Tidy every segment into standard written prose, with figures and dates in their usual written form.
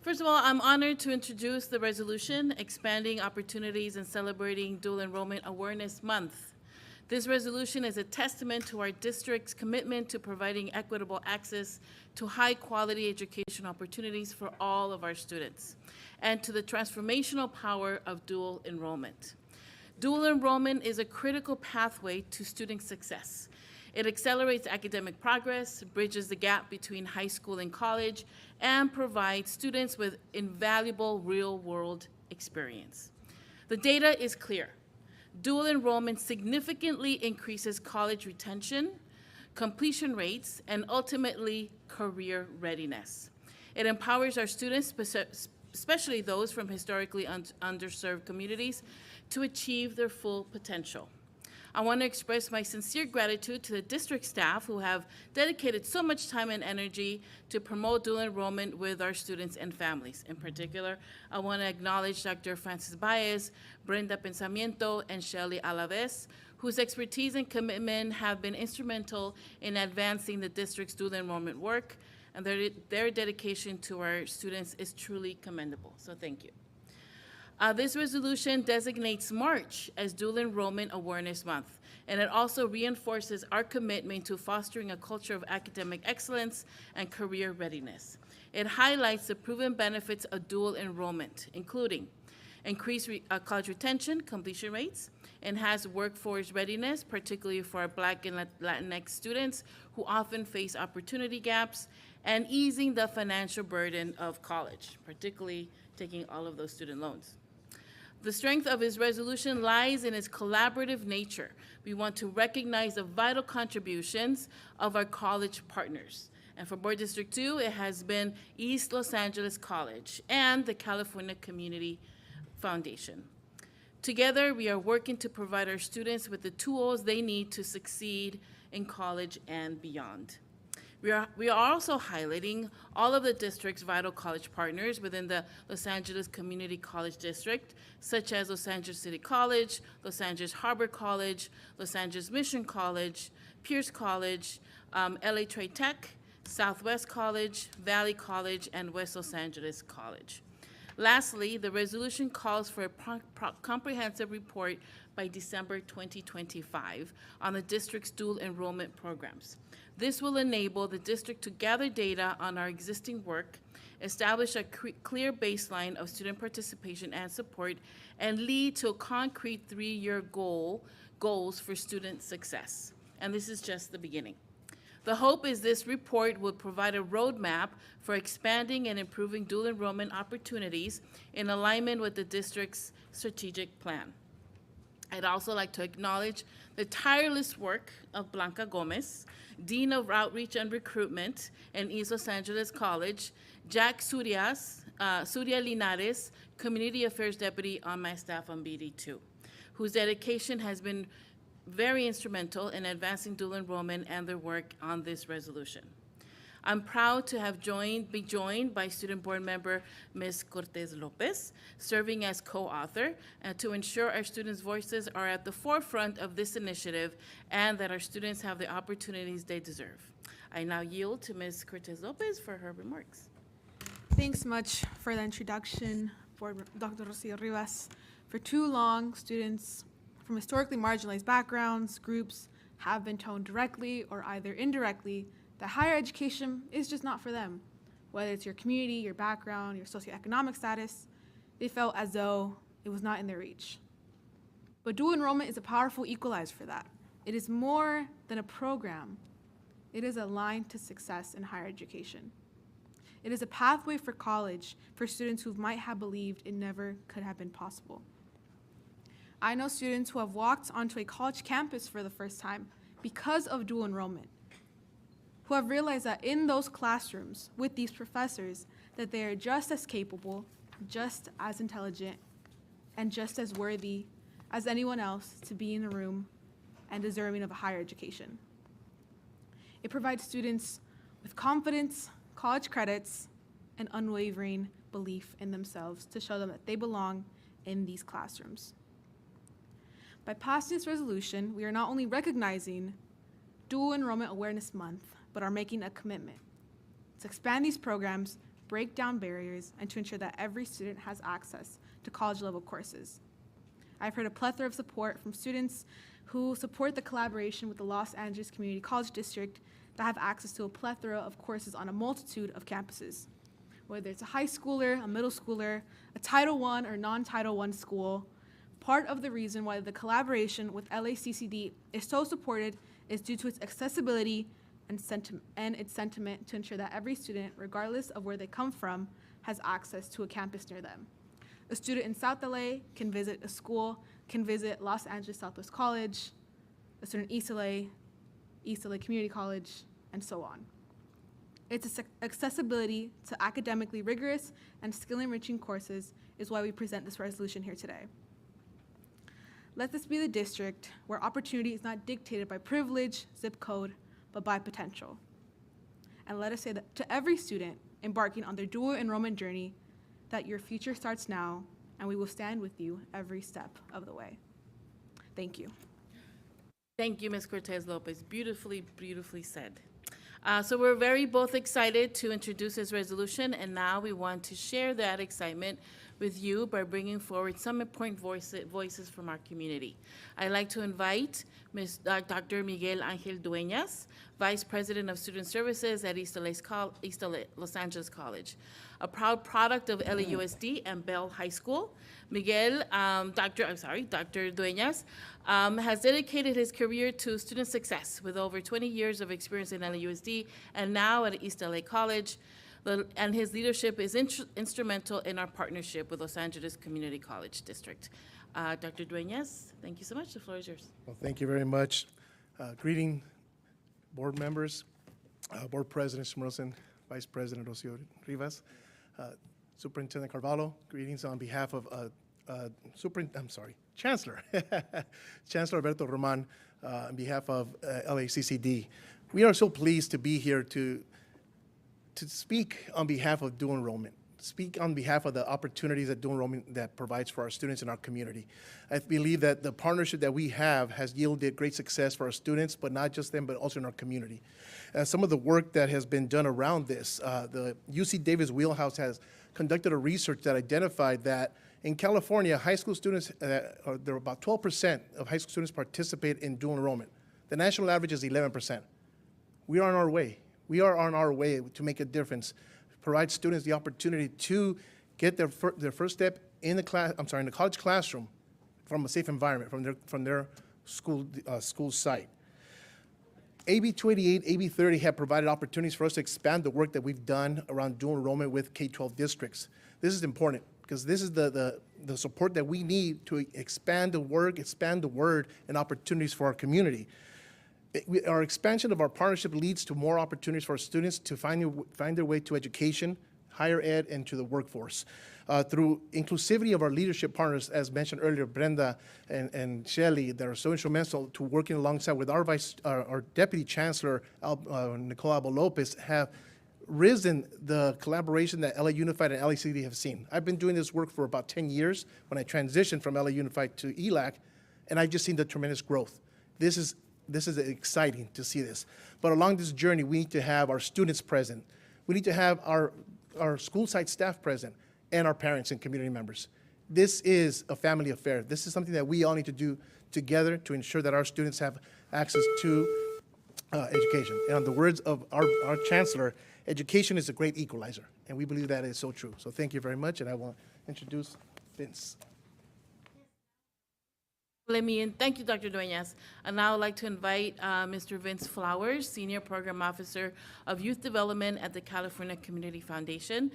First of all, I'm honored to introduce the resolution expanding opportunities and celebrating Dual Enrollment Awareness Month. This resolution is a testament to our district's commitment to providing equitable access to high-quality education opportunities for all of our students, and to the transformational power of dual enrollment. Dual enrollment is a critical pathway to student success. It accelerates academic progress, bridges the gap between high school and college, and provides students with invaluable real-world experience. The data is clear. Dual enrollment significantly increases college retention, completion rates, and ultimately career readiness. It empowers our students, especially those from historically underserved communities, to achieve their full potential. I want to express my sincere gratitude to the district staff who have dedicated so much time and energy to promote dual enrollment with our students and families. In particular, I want to acknowledge Dr. Francis Baez, Brenda Pensamiento, and Shelly Alaves, whose expertise and commitment have been instrumental in advancing the district's dual enrollment work, and their dedication to our students is truly commendable. So thank you. This resolution designates March as Dual Enrollment Awareness Month, and it also reinforces our commitment to fostering a culture of academic excellence and career readiness. It highlights the proven benefits of dual enrollment, including increased college retention, completion rates, enhanced workforce readiness, particularly for our Black and Latinx students who often face opportunity gaps, and easing the financial burden of college, particularly taking all of those student loans. The strength of his resolution lies in its collaborative nature. We want to recognize the vital contributions of our college partners. And for Board District 2, it has been East Los Angeles College and the California Community Foundation. Together, we are working to provide our students with the tools they need to succeed in college and beyond. We are also highlighting all of the district's vital college partners within the Los Angeles Community College District, such as Los Angeles City College, Los Angeles Harbor College, Los Angeles Mission College, Pierce College, LA Trade Tech, Southwest College, Valley College, and West Los Angeles College. Lastly, the resolution calls for a comprehensive report by December 2025 on the district's dual enrollment programs. This will enable the district to gather data on our existing work, establish a clear baseline of student participation and support, and lead to a concrete 3-year goals for student success. And this is just the beginning. The hope is this report will provide a roadmap for expanding and improving dual enrollment opportunities in alignment with the district's strategic plan. I'd also like to acknowledge the tireless work of Blanca Gomez, Dean of Outreach and Recruitment in East Los Angeles College, Jack Surya Linares, Community Affairs Deputy on my staff on BD2, whose dedication has been very instrumental in advancing dual enrollment and their work on this resolution. I'm proud to have be joined by Student Board Member Ms. Cortez Lopez, serving as co-author, to ensure our students' voices are at the forefront of this initiative and that our students have the opportunities they deserve. I now yield to Ms. Cortez Lopez for her remarks. Thanks much for the introduction, Dr. Rocio Rivas. For too long, students from historically marginalized backgrounds, groups, have been told directly or either indirectly that higher education is just not for them. Whether it's your community, your background, your socioeconomic status, they felt as though it was not in their reach. But dual enrollment is a powerful equalizer for that. It is more than a program. It is a line to success in higher education. It is a pathway for college for students who might have believed it never could have been possible. I know students who have walked onto a college campus for the first time because of dual enrollment, who have realized that in those classrooms with these professors that they are just as capable, just as intelligent, and just as worthy as anyone else to be in the room and deserving of a higher education. It provides students with confidence, college credits, and unwavering belief in themselves to show them that they belong in these classrooms. By passing this resolution, we are not only recognizing Dual Enrollment Awareness Month, but are making a commitment to expand these programs, break down barriers and to ensure that every student has access to college-level courses. I've heard a plethora of support from students who support the collaboration with the Los Angeles Community College District that have access to a plethora of courses on a multitude of campuses. Whether it's a high schooler, a middle schooler, a Title I or non-Title I school, part of the reason why the collaboration with LACCD is so supported is due to its accessibility and its sentiment to ensure that every student, regardless of where they come from, has access to a campus near them. A student in South LA can visit a school, can visit Los Angeles Southwest College, a student in East LA Community College, and so on. Its accessibility to academically rigorous and skill-enriching courses is why we present this resolution here today. Let this be the district where opportunity is not dictated by privilege, zip code, but by potential. And let us say that to every student embarking on their dual enrollment journey, that your future starts now, and we will stand with you every step of the way. Thank you. Thank you, Ms. Cortez Lopez. Beautifully, beautifully said. So we're very both excited to introduce this resolution, and now we want to share that excitement with you by bringing forward some important voices from our community. I'd like to invite Dr. Miguel Angel Dueñas, Vice President of Student Services at East LA Los Angeles College, a proud product of LAUSD and Bell High School. Miguel, Dr. Dueñas, has dedicated his career to student success with over 20 years of experience in LAUSD and now at East LA College. And his leadership is instrumental in our partnership with Los Angeles Community College District. Dr. Dueñas, thank you so much. The floor is yours. Well, thank you very much. Greeting board members, Board President Schmerson, Vice President Rocio Rivas, Superintendent Carvalho. Greetings on behalf of Chancellor Chancellor Alberto Roman, on behalf of LACCD. We are so pleased to be here to speak on behalf of dual enrollment, speak on behalf of the opportunities that dual enrollment that provides for our students in our community. I believe that the partnership that we have has yielded great success for our students, but not just them, but also in our community. Some of the work that has been done around this, the UC Davis Wheelhouse has conducted a research that identified that in California, high school students, there are about 12% of high school students participate in dual enrollment. The national average is 11%. We are on our way. We are on our way to make a difference, provide students the opportunity to get their first step in the college classroom from a safe environment, from their school site. AB 288, AB 30 have provided opportunities for us to expand the work that we've done around dual enrollment with K-12 districts. This is important because this is the support that we need to expand the work, expand the word, and opportunities for our community. Our expansion of our partnership leads to more opportunities for our students to find their way to education, higher ed, and to the workforce. Through inclusivity of our leadership partners, as mentioned earlier, Brenda and Shelley, that are so instrumental to working alongside with our Deputy Chancellor, Nicole Albo Lopez, have risen the collaboration that LA Unified and LACD have seen. I've been doing this work for about 10 years when I transitioned from LA Unified to ELAC, and I've just seen the tremendous growth. This is exciting to see this. But along this journey, we need to have our students present. We need to have our school site staff present and our parents and community members. This is a family affair. This is something that we all need to do together to ensure that our students have access to education. And on the words of our chancellor, education is a great equalizer, and we believe that is so true. So thank you very much, and I will introduce Vince. Thank you, Dr. Dueñas. And now I'd like to invite Mr. Vince Flowers, Senior Program Officer of Youth Development at the California Community Foundation.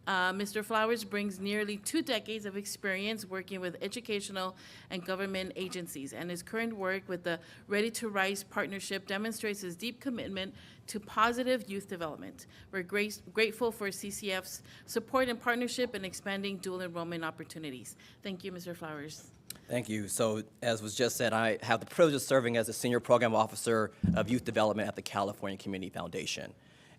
Mr. Flowers brings nearly 2 decades of experience working with educational and government agencies, and his current work with the Ready to Rise partnership demonstrates his deep commitment to positive youth development. We're grateful for CCF's support and partnership in expanding dual enrollment opportunities. Thank you, Mr. Flowers. Thank you. So, as was just said, I have the privilege of serving as the Senior Program Officer of Youth Development at the California Community Foundation.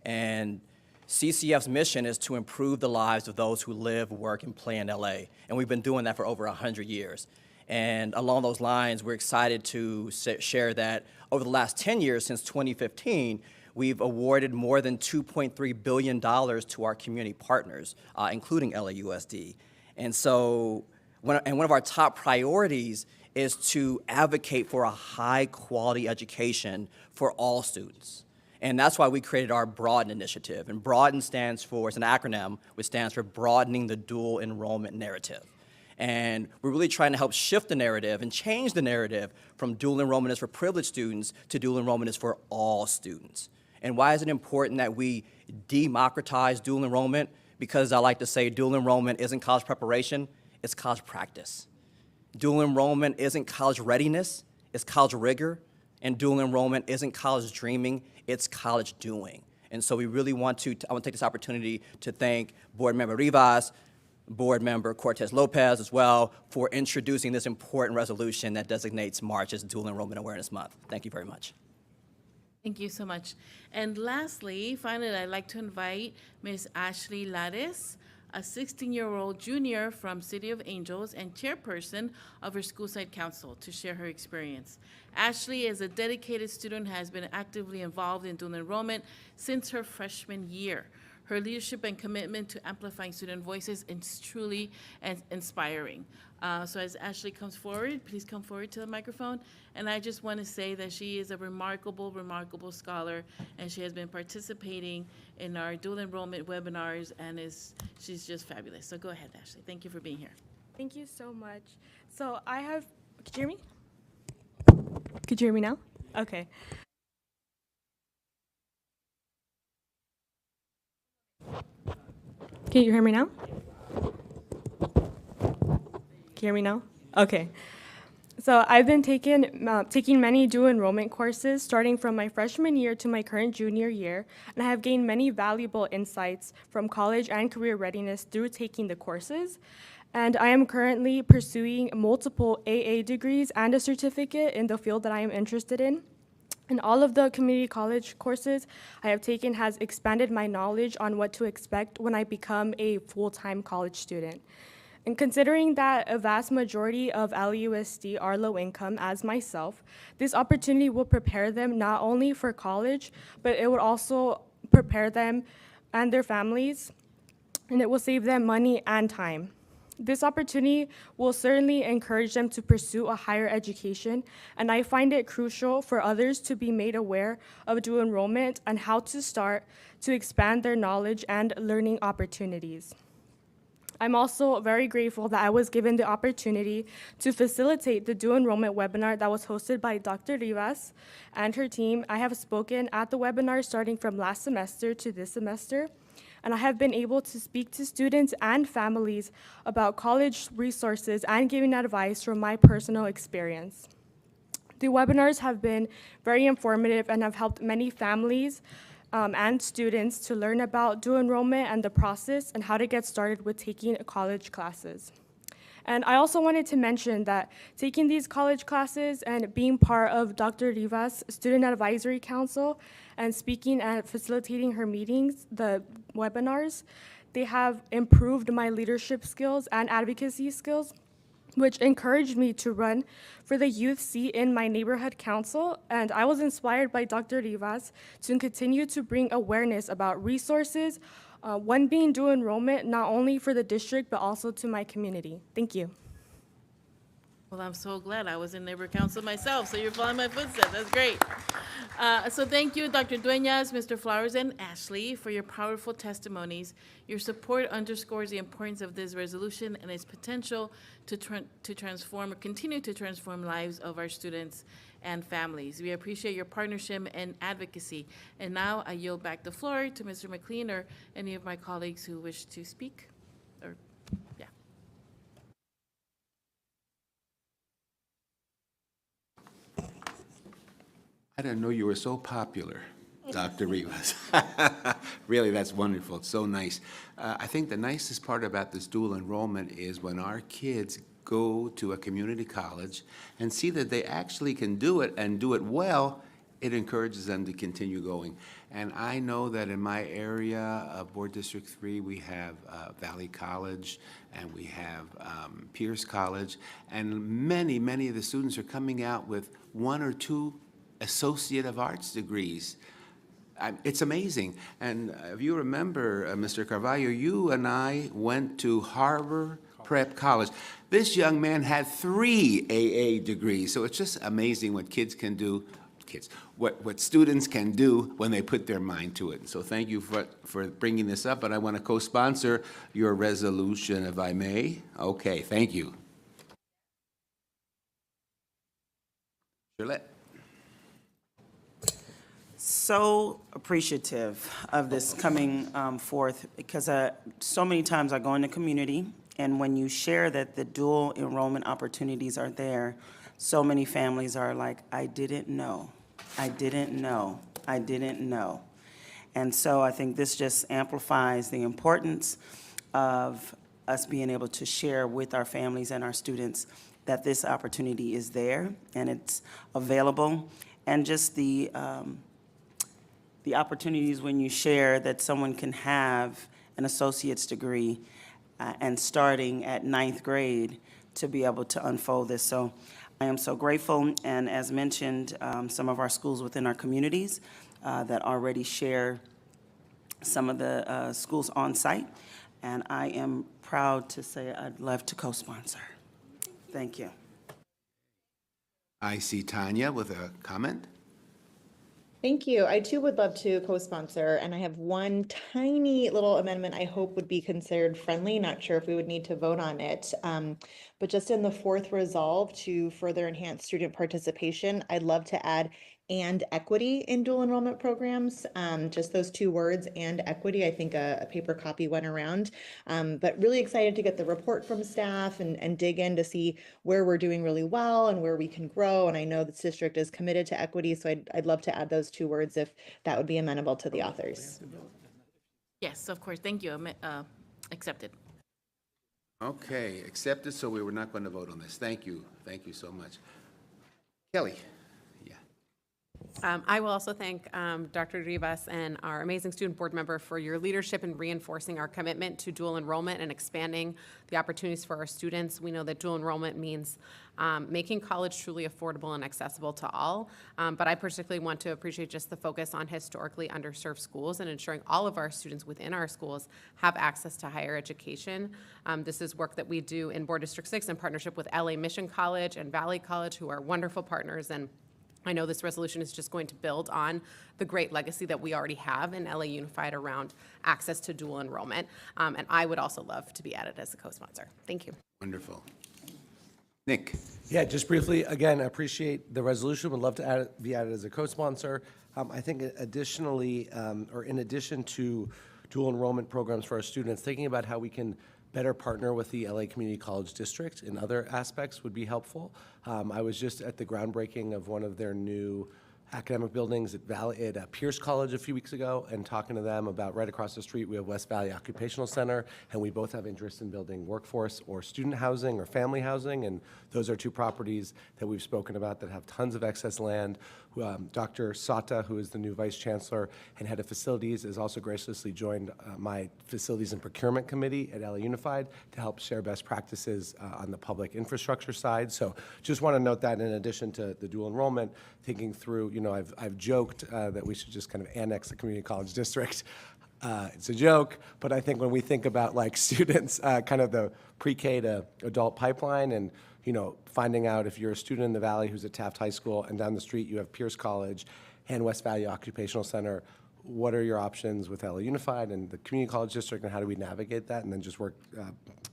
And CCF's mission is to improve the lives of those who live, work, and play in LA. And we've been doing that for over 100 years. And along those lines, we're excited to share that over the last 10 years, since 2015, we've awarded more than $2.3 billion to our community partners, including LAUSD. And so, one of our top priorities is to advocate for a high-quality education for all students. And that's why we created our Broaden initiative. And Broaden stands for, it's an acronym, which stands for Broadening the Dual Enrollment Narrative. And we're really trying to help shift the narrative and change the narrative from dual enrollment is for privileged students to dual enrollment is for all students. And why is it important that we democratize dual enrollment? Because I like to say dual enrollment isn't college preparation, it's college practice. Dual enrollment isn't college readiness, it's college rigor. And dual enrollment isn't college dreaming, it's college doing. And so we really want to, I want to take this opportunity to thank Board Member Rivas, Board Member Cortez Lopez as well for introducing this important resolution that designates March as Dual Enrollment Awareness Month. Thank you very much. Thank you so much. And lastly, finally, I'd like to invite Ms. Ashley Lares, a 16-year-old junior from City of Angels and chairperson of her schoolside council, to share her experience. Ashley is a dedicated student, has been actively involved in dual enrollment since her freshman year. Her leadership and commitment to amplifying student voices is truly inspiring. So as Ashley comes forward, please come forward to the microphone. And I just want to say that she is a remarkable, remarkable scholar, and she has been participating in our dual enrollment webinars, and she's just fabulous. So go ahead, Ashley. Thank you for being here. Thank you so much. So could you hear me? Could you hear me now? Okay. Can you hear me now? Can you hear me now? Okay. So I've been taking many dual enrollment courses starting from my freshman year to my current junior year, and I have gained many valuable insights from college and career readiness through taking the courses. And I am currently pursuing multiple AA degrees and a certificate in the field that I am interested in. And all of the community college courses I have taken has expanded my knowledge on what to expect when I become a full-time college student. And considering that a vast majority of LAUSD are low income, as myself, this opportunity will prepare them not only for college, but it would also prepare them and their families, and it will save them money and time. This opportunity will certainly encourage them to pursue a higher education, and I find it crucial for others to be made aware of dual enrollment and how to start to expand their knowledge and learning opportunities. I'm also very grateful that I was given the opportunity to facilitate the dual enrollment webinar that was hosted by Dr. Rivas and her team. I have spoken at the webinar starting from last semester to this semester, and I have been able to speak to students and families about college resources and giving advice from my personal experience. The webinars have been very informative and have helped many families and students to learn about dual enrollment and the process and how to get started with taking college classes. And I also wanted to mention that taking these college classes and being part of Dr. Rivas' Student Advisory Council and speaking and facilitating her meetings, the webinars, they have improved my leadership skills and advocacy skills, which encouraged me to run for the youth seat in my neighborhood council. And I was inspired by Dr. Rivas to continue to bring awareness about resources, one being dual enrollment, not only for the district, but also to my community. Thank you. Well, I'm so glad I was in neighborhood council myself, so you're following my footsteps. That's great. So thank you, Dr. Dueñas, Mr. Flowers, and Ashley, for your powerful testimonies. Your support underscores the importance of this resolution and its potential to transform or continue to transform lives of our students and families. We appreciate your partnership and advocacy. And now I yield back the floor to Mr. McLean or any of my colleagues who wish to speak. Yeah. I didn't know you were so popular, Dr. Rivas. Really, that's wonderful. It's so nice. I think the nicest part about this dual enrollment is when our kids go to a community college and see that they actually can do it and do it well, it encourages them to continue going. And I know that in my area of Board District 3, we have Valley College and we have Pierce College, and many of the students are coming out with 1 or 2 Associate of Arts degrees. It's amazing. And if you remember, Mr. Carvalho, you and I went to Harbor Prep College. This young man had 3 AA degrees, so it's just amazing what kids can do, what students can do when they put their mind to it. So thank you for bringing this up, and I want to co-sponsor your resolution, if I may. Okay, thank you. Shirlette. So appreciative of this coming forth, because so many times I go in the community, and when you share that the dual enrollment opportunities are there, so many families are like, I didn't know, I didn't know, I didn't know. And so I think this just amplifies the importance of us being able to share with our families and our students that this opportunity is there and it's available. And just the opportunities when you share that someone can have an associate's degree and starting at 9th grade to be able to unfold this. So I am so grateful, and as mentioned, some of our schools within our communities that already share some of the schools on site, and I am proud to say I'd love to co-sponsor. Thank you. I see Tanya with a comment. Thank you. I too would love to co-sponsor, and I have one tiny little amendment I hope would be considered friendly. Not sure if we would need to vote on it. But just in the 4th resolve to further enhance student participation, I'd love to add and equity in dual enrollment programs. Just those 2 words, and equity. I think a paper copy went around. But really excited to get the report from staff and dig in to see where we're doing really well and where we can grow. And I know this district is committed to equity, so I'd love to add those 2 words if that would be amenable to the authors. Yes, of course, thank you, accepted. Okay, accepted, so we were not going to vote on this. Thank you so much. Kelly. I will also thank Dr. Rivas and our amazing student board member for your leadership in reinforcing our commitment to dual enrollment and expanding the opportunities for our students. We know that dual enrollment means making college truly affordable and accessible to all, but I particularly want to appreciate just the focus on historically underserved schools and ensuring all of our students within our schools have access to higher education. This is work that we do in Board District 6 in partnership with LA Mission College and Valley College, who are wonderful partners, and I know this resolution is just going to build on the great legacy that we already have in LA Unified around access to dual enrollment. And I would also love to be added as a co-sponsor. Thank you. Wonderful. Nick. Yeah, just briefly, again, I appreciate the resolution. Would love to be added as a co-sponsor. I think additionally, or in addition to dual enrollment programs for our students, thinking about how we can better partner with the LA Community College District in other aspects would be helpful. I was just at the groundbreaking of one of their new academic buildings at Pierce College a few weeks ago, and talking to them about right across the street, we have West Valley Occupational Center, and we both have interest in building workforce or student housing or family housing, and those are 2 properties that we've spoken about that have tons of excess land. Dr. Sata, who is the new vice chancellor and head of facilities, has also graciously joined my facilities and procurement committee at LA Unified to help share best practices on the public infrastructure side. So just want to note that in addition to the dual enrollment, thinking through, I've joked that we should just kind of annex the community college district. It's a joke, but I think when we think about like students, kind of the pre-K to adult pipeline, and finding out if you're a student in the Valley who's at Taft High School, and down the street you have Pierce College and West Valley Occupational Center, what are your options with LA Unified and the community college district, and how do we navigate that, and then just work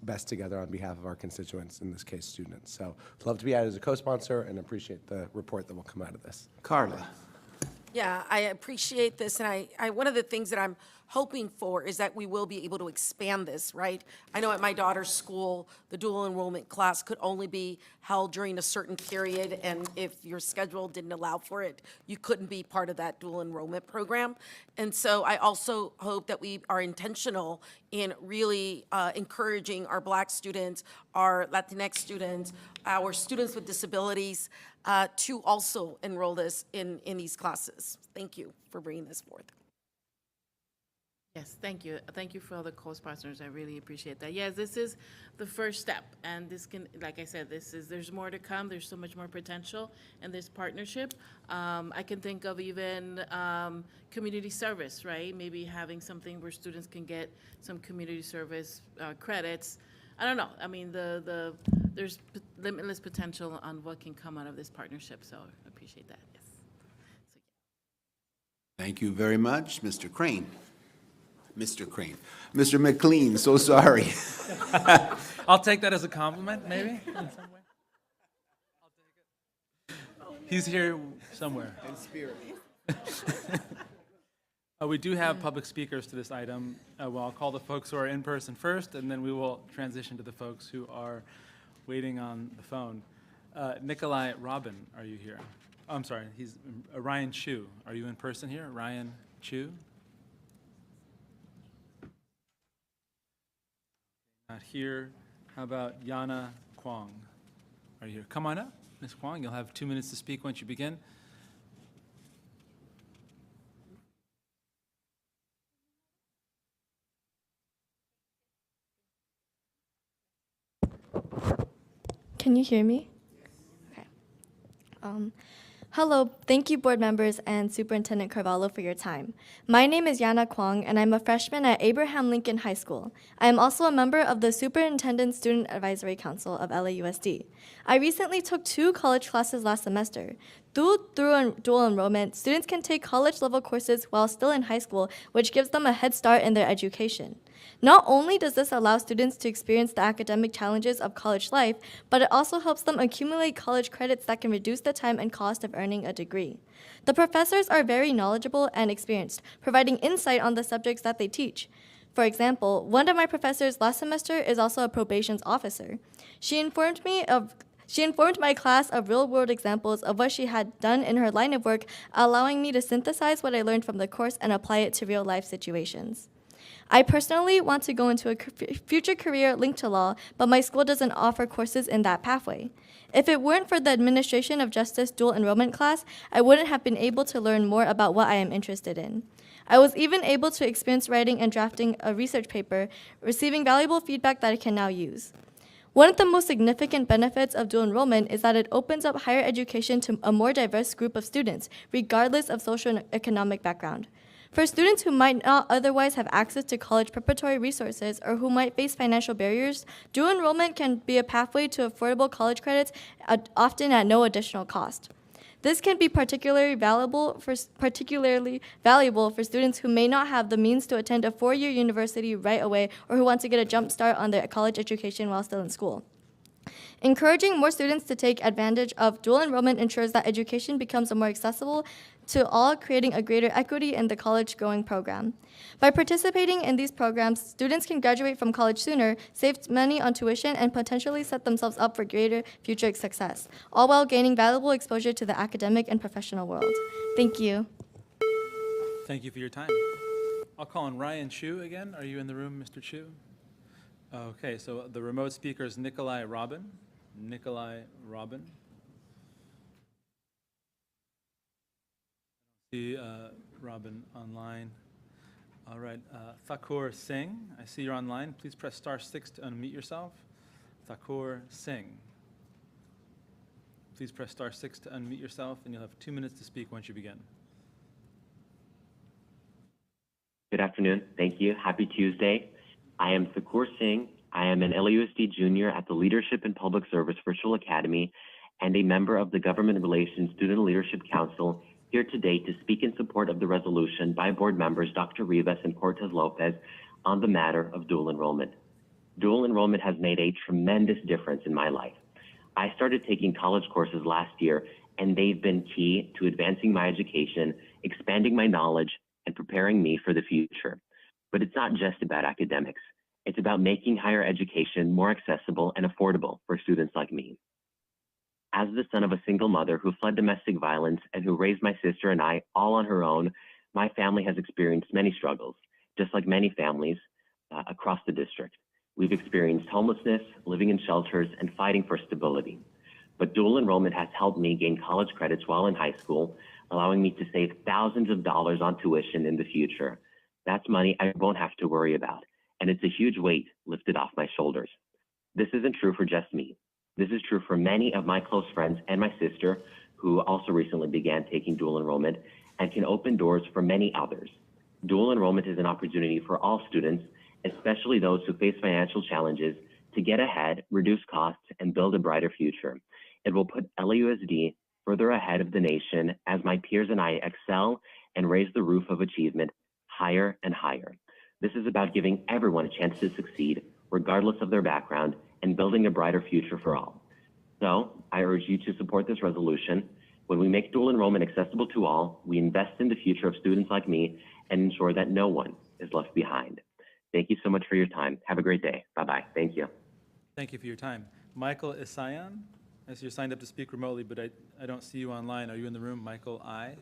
best together on behalf of our constituents, in this case students. So I'd love to be added as a co-sponsor and appreciate the report that will come out of this. Carla. Yeah, I appreciate this, and I one of the things that I'm hoping for is that we will be able to expand this, right? I know at my daughter's school, the dual enrollment class could only be held during a certain period, and if your schedule didn't allow for it, you couldn't be part of that dual enrollment program. And so I also hope that we are intentional in really encouraging our Black students, our Latinx students, our students with disabilities to also enroll this in these classes. Thank you for bringing this forth. Yes, thank you. Thank you for all the co-sponsors. I really appreciate that. Yes, this is the first step, and this can, like I said, there's more to come. There's so much more potential in this partnership. I can think of even community service, right? Maybe having something where students can get some community service credits. I don't know. I mean, there's limitless potential on what can come out of this partnership, so I appreciate that, yes. So, Thank you very much, Mr. Crane. Mr. Crane. Mr. McLean, so sorry. I'll take that as a compliment, maybe, in some way. I'll take it. He's here somewhere. In spirit. We do have public speakers to this item. Well, I'll call the folks who are in person first, and then we will transition to the folks who are waiting on the phone. Nikolai Robin, are you here? Oh, I'm sorry, he's Ryan Chu. Are you in person here? Ryan Chu? Not here. How about Yana Kwong? Are you here? Come on up, Ms. Kwong. You'll have 2 minutes to speak once you begin. Can you hear me? Okay. Hello, thank you board members and Superintendent Carvalho for your time. My name is Yana Kwong and I'm a freshman at Abraham Lincoln High School. I am also a member of the Superintendent Student Advisory Council of LAUSD. I recently took 2 college classes last semester. Through dual enrollment, students can take college-level courses while still in high school, which gives them a head start in their education. Not only does this allow students to experience the academic challenges of college life, but it also helps them accumulate college credits that can reduce the time and cost of earning a degree. The professors are very knowledgeable and experienced, providing insight on the subjects that they teach. For example, one of my professors last semester is also a probations officer. She informed my class of real-world examples of what she had done in her line of work, allowing me to synthesize what I learned from the course and apply it to real-life situations. I personally want to go into a future career linked to law, but my school doesn't offer courses in that pathway. If it weren't for the Administration of Justice dual enrollment class, I wouldn't have been able to learn more about what I am interested in. I was even able to experience writing and drafting a research paper, receiving valuable feedback that I can now use. One of the most significant benefits of dual enrollment is that it opens up higher education to a more diverse group of students, regardless of social and economic background. For students who might not otherwise have access to college preparatory resources or who might face financial barriers, dual enrollment can be a pathway to affordable college credits, often at no additional cost. This can be particularly valuable for students who may not have the means to attend a 4-year university right away or who want to get a jump start on their college education while still in school. Encouraging more students to take advantage of dual enrollment ensures that education becomes more accessible to all, creating a greater equity in the college-going program. By participating in these programs, students can graduate from college sooner, save money on tuition, and potentially set themselves up for greater future success, all while gaining valuable exposure to the academic and professional world. Thank you. Thank you for your time. I'll call on Ryan Chu again. Are you in the room, Mr. Chu? Okay, so the remote speaker is Nikolai Robin. Nikolai Robin. See Robin online. All right, Thakur Singh, I see you're online. Please press *6 to unmute yourself. Thakur Singh. Please press *6 to unmute yourself, and you'll have 2 minutes to speak once you begin. Good afternoon. Thank you. Happy Tuesday. I am Thakur Singh. I am an LAUSD junior at the Leadership in Public Service Virtual Academy and a member of the Government Relations Student Leadership Council, here today to speak in support of the resolution by board members Dr. Rivas and Cortez Lopez on the matter of dual enrollment. Dual enrollment has made a tremendous difference in my life. I started taking college courses last year, and they've been key to advancing my education, expanding my knowledge, and preparing me for the future. But it's not just about academics. It's about making higher education more accessible and affordable for students like me. As the son of a single mother who fled domestic violence and who raised my sister and I all on her own, my family has experienced many struggles, just like many families across the district. We've experienced homelessness, living in shelters, and fighting for stability. But dual enrollment has helped me gain college credits while in high school, allowing me to save thousands of dollars on tuition in the future. That's money I won't have to worry about, and it's a huge weight lifted off my shoulders. This isn't true for just me. This is true for many of my close friends and my sister, who also recently began taking dual enrollment, and can open doors for many others. Dual enrollment is an opportunity for all students, especially those who face financial challenges, to get ahead, reduce costs, and build a brighter future. It will put LAUSD further ahead of the nation as my peers and I excel and raise the roof of achievement higher and higher. This is about giving everyone a chance to succeed, regardless of their background, and building a brighter future for all. So I urge you to support this resolution. When we make dual enrollment accessible to all, we invest in the future of students like me and ensure that no one is left behind. Thank you so much for your time. Have a great day. Bye-bye. Thank you. Thank you for your time. Michael Isayan, I see you're signed up to speak remotely, but I don't see you online. Are you in the room? Michael I.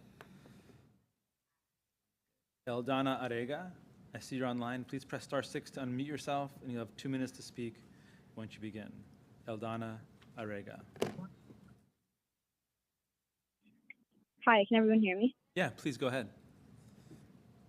Eldana Arega, I see you're online. Please press *6 to unmute yourself, and you'll have 2 minutes to speak once you begin. Eldana Arega. Hi, can everyone hear me? Yeah, please go ahead.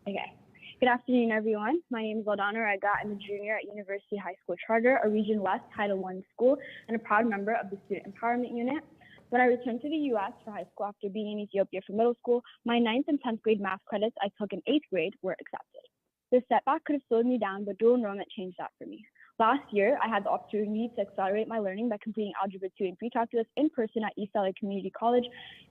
Okay. Good afternoon, everyone. My name is Ladonna Rega. I'm a junior at University High School Charter, a Region West Title I school, and a proud member of the Student Empowerment Unit. When I returned to the U.S. for high school after being in Ethiopia for middle school, my 9th and 10th grade math credits I took in 8th grade were accepted. This setback could have slowed me down, but dual enrollment changed that for me. Last year, I had the opportunity to accelerate my learning by completing Algebra 2 and Pre-Calculus in person at East LA Community College,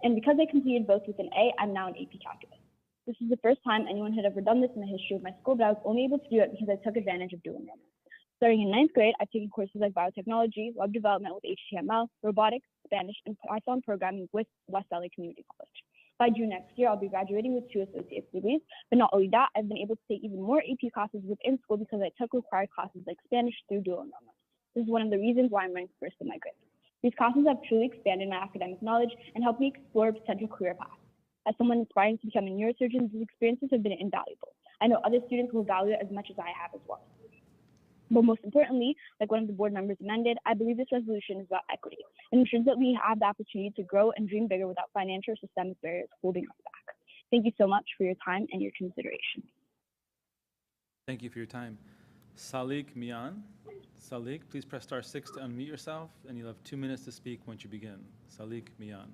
and because I completed both with an A, I'm now in AP Calculus. This is the first time anyone had ever done this in the history of my school, but I was only able to do it because I took advantage of dual enrollment. Starting in 9th grade, I've taken courses like biotechnology, web development with HTML, robotics, Spanish, and Python programming with West LA Community College. By June next year, I'll be graduating with 2 associate's degrees, but not only that, I've been able to take even more AP classes within school because I took required classes like Spanish through dual enrollment. This is one of the reasons why I'm ranked first in my grade. These classes have truly expanded my academic knowledge and helped me explore potential career paths. As someone aspiring to become a neurosurgeon, these experiences have been invaluable. I know other students will value it as much as I have as well. But most importantly, like one of the board members amended, I believe this resolution is about equity. It ensures that we have the opportunity to grow and dream bigger without financial or systemic barriers holding us back. Thank you so much for your time and your consideration. Thank you for your time. Salik Mian. Salik, please press *6 to unmute yourself, and you'll have 2 minutes to speak once you begin. Salik Mian.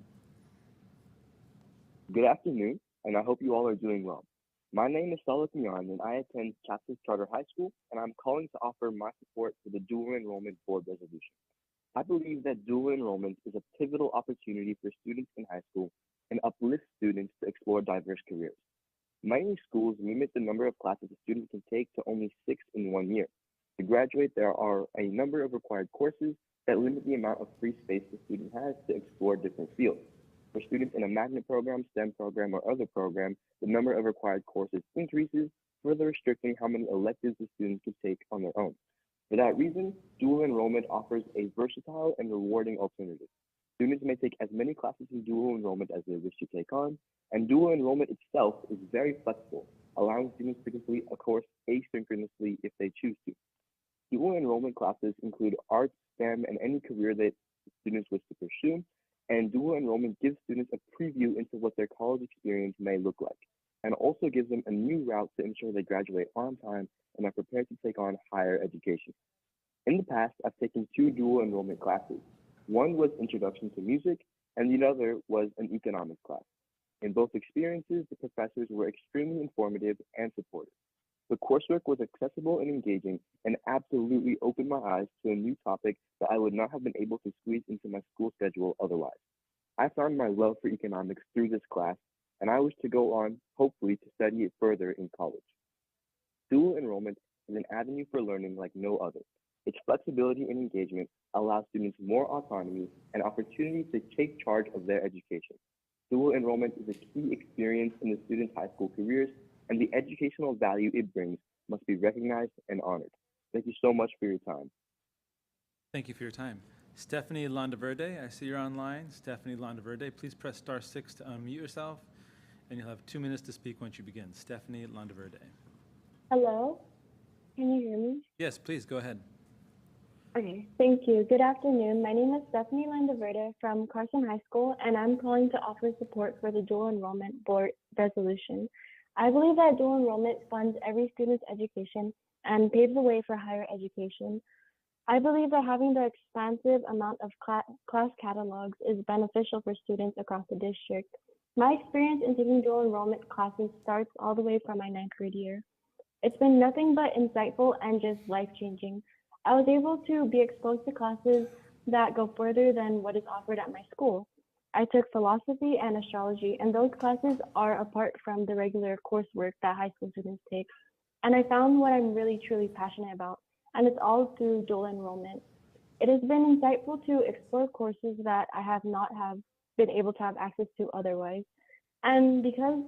Good afternoon, and I hope you all are doing well. My name is Salik Mian, and I attend Cactus Charter High School, and I'm calling to offer my support for the Dual Enrollment Board resolution. I believe that dual enrollment is a pivotal opportunity for students in high school and uplifts students to explore diverse careers. Many schools limit the number of classes a student can take to only 6 in 1 year. To graduate, there are a number of required courses that limit the amount of free space the student has to explore different fields. For students in a magnet program, STEM program, or other program, the number of required courses increases, further restricting how many electives the student can take on their own. For that reason, dual enrollment offers a versatile and rewarding alternative. Students may take as many classes in dual enrollment as they wish to take on, and dual enrollment itself is very flexible, allowing students to complete a course asynchronously if they choose to. Dual enrollment classes include arts, STEM, and any career that students wish to pursue, and dual enrollment gives students a preview into what their college experience may look like, and also gives them a new route to ensure they graduate on time and are prepared to take on higher education. In the past, I've taken 2 dual enrollment classes. One was Introduction to Music, and the other was an economics class. In both experiences, the professors were extremely informative and supportive. The coursework was accessible and engaging, and absolutely opened my eyes to a new topic that I would not have been able to squeeze into my school schedule otherwise. I found my love for economics through this class, and I wish to go on, hopefully, to study it further in college. Dual enrollment is an avenue for learning like no other. Its flexibility and engagement allows students more autonomy and opportunity to take charge of their education. Dual enrollment is a key experience in the students' high school careers, and the educational value it brings must be recognized and honored. Thank you so much for your time. Thank you for your time. Stephanie Landaverde, I see you're online. Stephanie Landaverde, please press *6 to unmute yourself, and you'll have 2 minutes to speak once you begin. Stephanie Landaverde. Hello, can you hear me? Yes, please, go ahead. Okay, thank you. Good afternoon. My name is Stephanie Landaverde from Carson High School, and I'm calling to offer support for the dual enrollment board resolution. I believe that dual enrollment funds every student's education and paves the way for higher education. I believe that having the expansive amount of class catalogs is beneficial for students across the district. My experience in taking dual enrollment classes starts all the way from my ninth grade year. It's been nothing but insightful and just life-changing. I was able to be exposed to classes that go further than what is offered at my school. I took philosophy and astrology, and those classes are apart from the regular coursework that high school students take. And I found what I'm really truly passionate about, and it's all through dual enrollment. It has been insightful to explore courses that I have not have been able to have access to otherwise. And because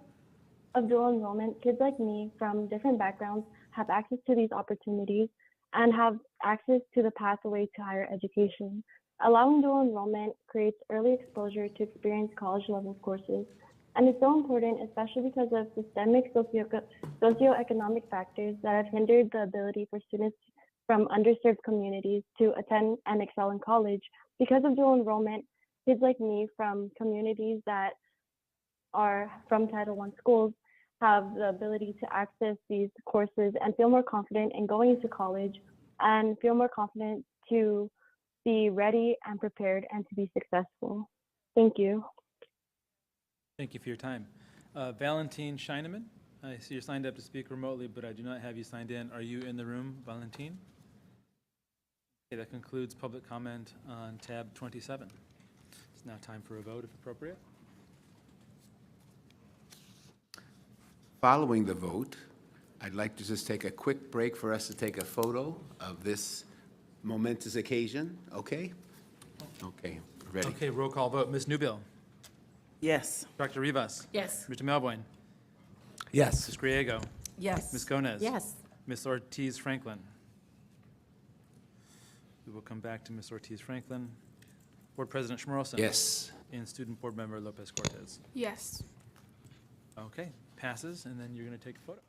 of dual enrollment, kids like me from different backgrounds have access to these opportunities and have access to the pathway to higher education. Allowing dual enrollment creates early exposure to experience college level courses. And it's so important, especially because of systemic socioeconomic factors that have hindered the ability for students from underserved communities to attend and excel in college. Because of dual enrollment, kids like me from communities that are from Title I schools have the ability to access these courses and feel more confident in going into college and feel more confident to be ready and prepared and to be successful. Thank you. Thank you for your time. Valentine Scheineman, I see you're signed up to speak remotely, but I do not have you signed in. Are you in the room, Valentine? Okay, that concludes public comment on tab 27. It's now time for a vote if appropriate. Following the vote, I'd like to just take a quick break for us to take a photo of this momentous occasion, okay? Okay, ready. Okay, roll call vote. Ms. Newbill? Yes. Dr. Rivas? Yes. Mr. Melvoin? Yes. Ms. Griego? Yes. Ms. Gomez? Yes. Ms. Ortiz Franklin? We will come back to Ms. Ortiz Franklin. Board President Schmerelson? Yes. And Student Board Member Lopez Cortez? Yes. Okay, passes, and then you're going to take a photo.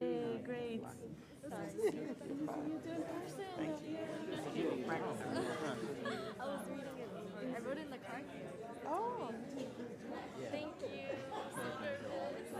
Hey, great. Sorry. You do in person. I was reading it. I wrote it in the card. Oh. Thank you. Super good.